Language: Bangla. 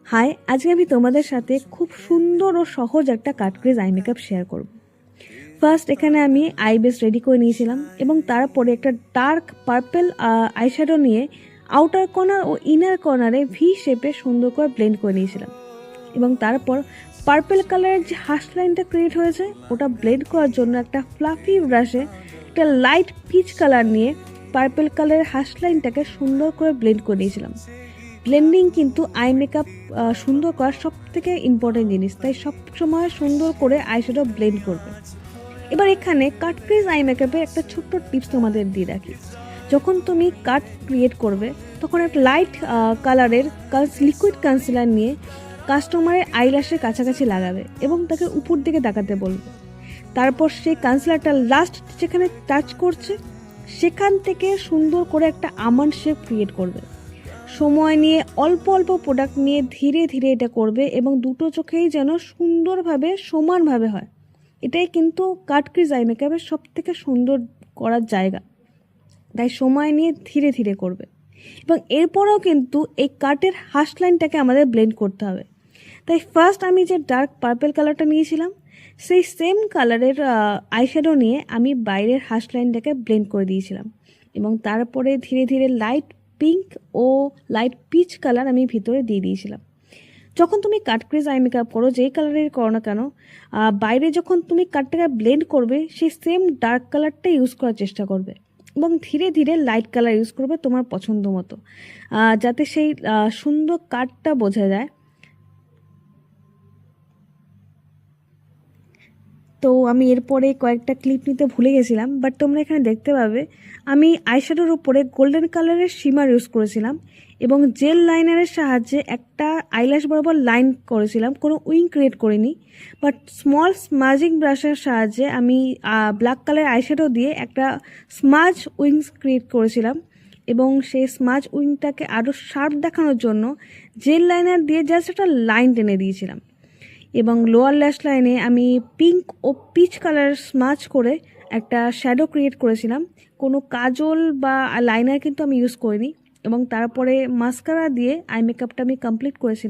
হাই, আজকে আমি তোমাদের সাথে খুব সুন্দর ও সহজ একটা কাট ক্রিজ আই মেকআপ শেয়ার করব। ফার্স্ট এখানে আমি আই বেস রেডি করে নিয়েছিলাম এবং তারপরে একটা ডার্ক পার্পল আইশ্যাডো নিয়ে আউটার কর্নার ও ইনার কর্নারে ভি শেপে সুন্দর করে ব্লেন্ড করে নিয়েছিলাম এবং তারপর পার্পল কালারের যে হাশ লাইনটা ক্রিয়েট হয়েছে ওটা ব্লেন্ড করার জন্য একটা ফ্লাফি ব্রাশে একটা লাইট পিচ কালার নিয়ে পার্পল কালারের হাশ লাইনটাকে সুন্দর করে ব্লেন্ড করে নিয়েছিলাম। ব্লেন্ডিং কিন্তু আই মেকআপ সুন্দর করার সব থেকে ইম্পর্টেন্ট জিনিস, তাই সব সময় সুন্দর করে আইশ্যাডো ব্লেন্ড করবে। এবার এখানে কাট ক্রিজ আই মেকআপের একটা ছোট্ট টিপস তোমাদের দিয়ে রাখি। যখন তুমি কাট ক্রিয়েট করবে তখন একটা লাইট কালারের লিকুইড কনসিলার নিয়ে কাস্টমারের আইল্যাশের কাছাকাছি লাগাবে এবং তাকে উপর দিকে তাকাতে বলবে। তারপর সেই কনসিলারটা লাস্ট যেখানে টাচ করছে সেখান থেকে সুন্দর করে একটা আমন্ড শেপ ক্রিয়েট করবে। সময় নিয়ে অল্প অল্প প্রোডাক্ট নিয়ে ধীরে ধীরে এটা করবে এবং দুটো চোখেই যেন সুন্দরভাবে সমানভাবে হয়। এটাই কিন্তু কাট ক্রিজ আই মেকআপের সব থেকে সুন্দর করার জায়গা, তাই সময় নিয়ে ধীরে ধীরে করবে। এবং এরপরেও কিন্তু এই কাটের হাশ লাইনটাকে আমাদের ব্লেন্ড করতে হবে। তাই ফার্স্ট আমি যে ডার্ক পার্পল কালারটা নিয়েছিলাম সেই সেম কালারের আইশ্যাডো নিয়ে আমি বাইরের হাশ লাইনটাকে ব্লেন্ড করে দিয়েছিলাম এবং তারপরে ধীরে ধীরে লাইট পিঙ্ক ও লাইট পিচ কালার আমি ভিতরে দিয়ে দিয়েছিলাম। যখন তুমি কাট ক্রিজ আই মেকআপ করো, যেই কালারের করো না কেন, বাইরে যখন তুমি কাটটাকে ব্লেন্ড করবে সেই সেম ডার্ক কালারটা ইউজ করার চেষ্টা করবে এবং ধীরে ধীরে লাইট কালার ইউজ করবে তোমার পছন্দ মতো, যাতে সেই সুন্দর কাটটা বোঝা যায়। তো আমি এরপরে কয়েকটা ক্লিপ নিতে ভুলে গেছিলাম, বাট তোমরা এখানে দেখতে পাবে আমি আইশ্যাডোর উপরে গোল্ডেন কালারের শিমার ইউজ করেছিলাম এবং জেল লাইনারের সাহায্যে একটা আইল্যাশ বরাবর লাইন করেছিলাম, কোনো উইং ক্রিয়েট করিনি। বাট স্মল স্মাজিং ব্রাশের সাহায্যে আমি ব্ল্যাক কালার আইশ্যাডো দিয়ে একটা স্মাজ উইংস ক্রিয়েট করেছিলাম এবং সেই স্মাজ উইংটাকে আরও শার্প দেখানোর জন্য জেল লাইনার দিয়ে জাস্ট একটা লাইন টেনে দিয়েছিলাম এবং লোয়ার ল্যাশ লাইনে আমি পিঙ্ক ও পিচ কালার স্মাচ করে একটা শ্যাডো ক্রিয়েট করেছিলাম। কোনো কাজল বা লাইনার কিন্তু আমি ইউজ করিনি এবং তারপরে মাস্কারা দিয়ে আই মেকআপটা আমি কমপ্লিট করেছিলাম।